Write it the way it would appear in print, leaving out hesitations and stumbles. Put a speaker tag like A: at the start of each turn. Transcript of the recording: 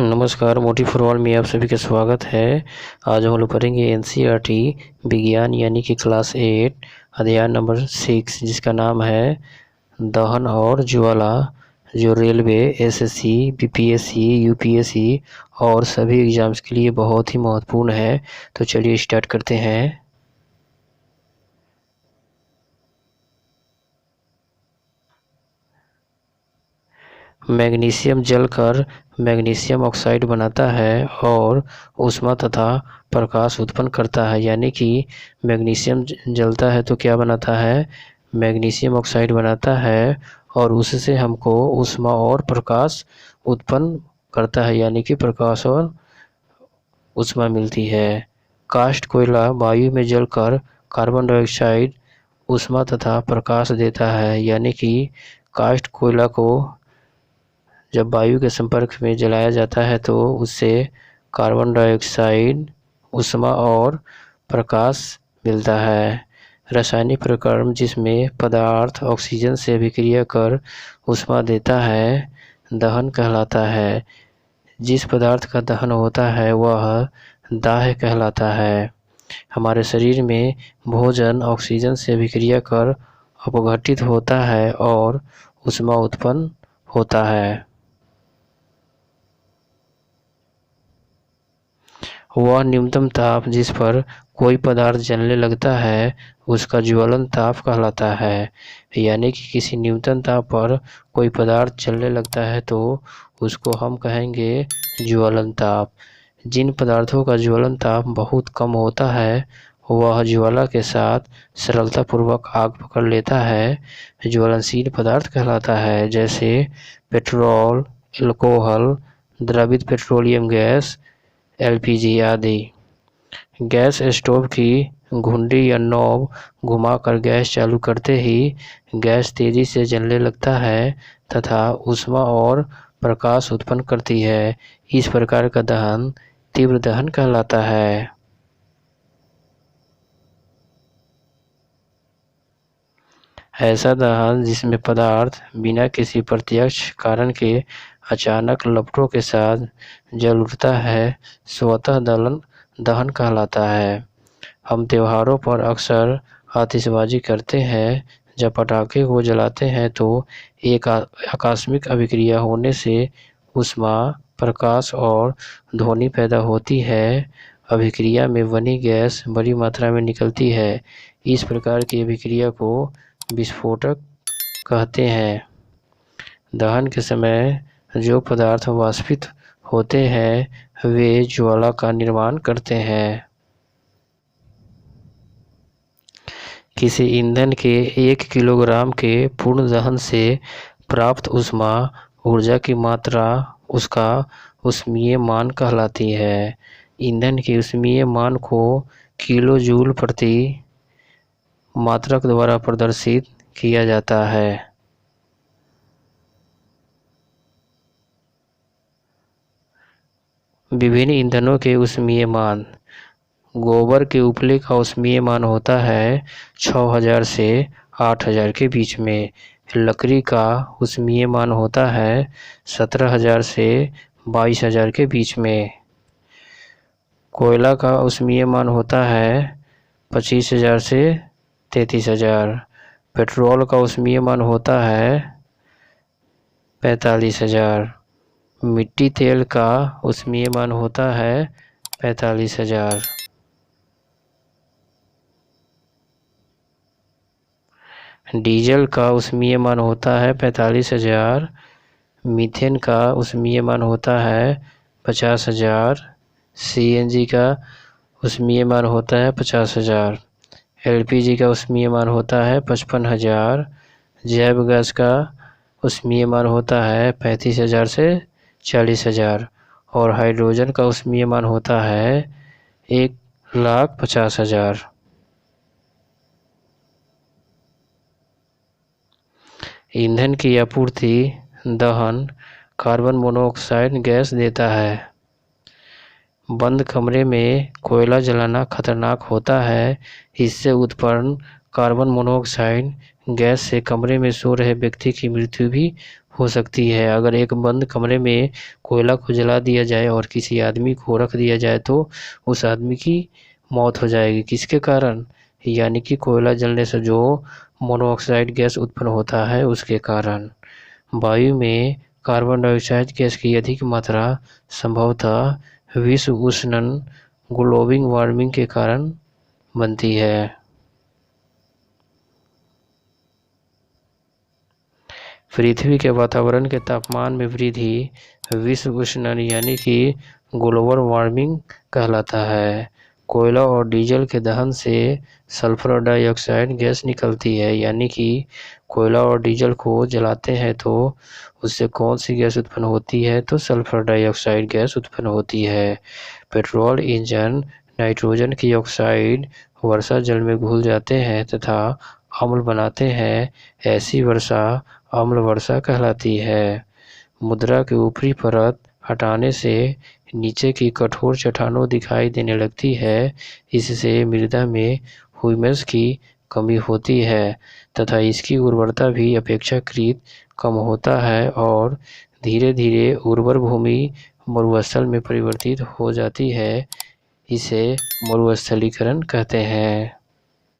A: नमस्कार, motive for all में आप सभी का स्वागत है। आज हम लोग पढ़ेंगे एनसीईआरटी विज्ञान यानी कि क्लास 8 अध्याय नंबर 6 जिसका नाम है दहन और ज्वाला, जो रेलवे, एसएससी, बीपीएससी, यूपीएससी और सभी एग्जाम्स के लिए बहुत ही महत्वपूर्ण है। तो चलिए स्टार्ट करते हैं। मैग्नीशियम जलकर मैग्नीशियम ऑक्साइड बनाता है और ऊष्मा तथा प्रकाश उत्पन्न करता है। यानी कि मैग्नीशियम जलता है तो क्या बनाता है, मैग्नीशियम ऑक्साइड बनाता है और उससे हमको ऊष्मा और प्रकाश उत्पन्न करता है, यानी कि प्रकाश और ऊष्मा मिलती है। कास्ट कोयला वायु में जलकर कार्बन डाइऑक्साइड, ऊष्मा तथा प्रकाश देता है। यानी कि कास्ट कोयला को जब वायु के संपर्क में जलाया जाता है तो उससे कार्बन डाइऑक्साइड, ऊष्मा और प्रकाश मिलता है। रासायनिक प्रक्रम जिसमें पदार्थ ऑक्सीजन से अभिक्रिया कर ऊष्मा देता है, दहन कहलाता है। जिस पदार्थ का दहन होता है वह दाह कहलाता है। हमारे शरीर में भोजन ऑक्सीजन से अभिक्रिया कर अपघटित होता है और ऊष्मा उत्पन्न होता है। वह न्यूनतम ताप जिस पर कोई पदार्थ जलने लगता है उसका ज्वलन ताप कहलाता है। यानी कि किसी न्यूनतम ताप पर कोई पदार्थ जलने लगता है तो उसको हम कहेंगे ज्वलन ताप। जिन पदार्थों का ज्वलन ताप बहुत कम होता है वह ज्वाला के साथ सरलतापूर्वक आग पकड़ लेता है, ज्वलनशील पदार्थ कहलाता है। जैसे पेट्रोल, अल्कोहल, द्रवित पेट्रोलियम गैस, एलपीजी आदि। गैस स्टोव की घुंडी या नॉब घुमाकर गैस चालू करते ही गैस तेजी से जलने लगता है तथा ऊष्मा और प्रकाश उत्पन्न करती है। इस प्रकार का दहन तीव्र दहन कहलाता है। ऐसा दहन जिसमें पदार्थ बिना किसी प्रत्यक्ष कारण के अचानक लपटों के साथ जल उठता है, स्वतः दहन कहलाता है। हम त्योहारों पर अक्सर आतिशबाजी करते हैं। जब पटाखे को जलाते हैं तो एक आकस्मिक अभिक्रिया होने से ऊष्मा, प्रकाश और ध्वनि पैदा होती है। अभिक्रिया में बनी गैस बड़ी मात्रा में निकलती है। इस प्रकार की अभिक्रिया को विस्फोटक कहते हैं। दहन के समय जो पदार्थ वाष्पित होते हैं वे ज्वाला का निर्माण करते हैं। किसी ईंधन के 1 किलोग्राम के पूर्ण दहन से प्राप्त ऊष्मा ऊर्जा की मात्रा उसका ऊष्मीय मान कहलाती है। ईंधन के ऊष्मीय मान को किलो जूल प्रति मात्रक द्वारा प्रदर्शित किया जाता है। विभिन्न ईंधनों के ऊष्मीय मान। गोबर के उपले का ऊष्मीय मान होता है 6000 से 8000 के बीच में। लकड़ी का ऊष्मीय मान होता है 17000 से 22000 के बीच में। कोयला का ऊष्मीय मान होता है 25000 से 33000। पेट्रोल का ऊष्मीय मान होता है 45000। मिट्टी तेल का ऊष्मीय मान होता है 45000। डीजल का ऊष्मीय मान होता है 45000। मीथेन का ऊष्मीय मान होता है 50000। सीएनजी का ऊष्मीय मान होता है 50000। एलपीजी का ऊष्मीय मान होता है 55000। जैव गैस का ऊष्मीय मान होता है 35000 से 40000 और हाइड्रोजन का ऊष्मीय मान होता है 1,50,000। ईंधन की आपूर्ति दहन कार्बन मोनोऑक्साइड गैस देता है। बंद कमरे में कोयला जलाना खतरनाक होता है। इससे उत्पन्न कार्बन मोनोऑक्साइड गैस से कमरे में सो रहे व्यक्ति की मृत्यु भी हो सकती है। अगर एक बंद कमरे में कोयला को जला दिया जाए और किसी आदमी को रख दिया जाए तो उस आदमी की मौत हो जाएगी। किसके कारण? यानी कि कोयला जलने से जो मोनोऑक्साइड गैस उत्पन्न होता है उसके कारण। वायु में कार्बन डाइऑक्साइड गैस की अधिक मात्रा संभवतः विश्व उष्णन ग्लोबल वार्मिंग के कारण बनती है। पृथ्वी के वातावरण के तापमान में वृद्धि विश्व उष्णन यानी कि ग्लोबल वार्मिंग कहलाता है। कोयला और डीजल के दहन से सल्फर डाइऑक्साइड गैस निकलती है, यानी कि कोयला और डीजल को जलाते हैं तो उससे कौन सी गैस उत्पन्न होती है? तो सल्फर डाइऑक्साइड गैस उत्पन्न होती है। पेट्रोल इंजन नाइट्रोजन की ऑक्साइड वर्षा जल में घुल जाते हैं तथा अम्ल बनाते हैं। ऐसी वर्षा अम्ल वर्षा कहलाती है। मुद्रा की ऊपरी परत हटाने से नीचे की कठोर चट्टानों दिखाई देने लगती है। इससे मृदा में ह्यूमस की कमी होती है तथा इसकी उर्वरता भी अपेक्षाकृत कम होता है और धीरे धीरे उर्वर भूमि मरुस्थल में परिवर्तित हो जाती है। इसे मरुस्थलीकरण कहते हैं।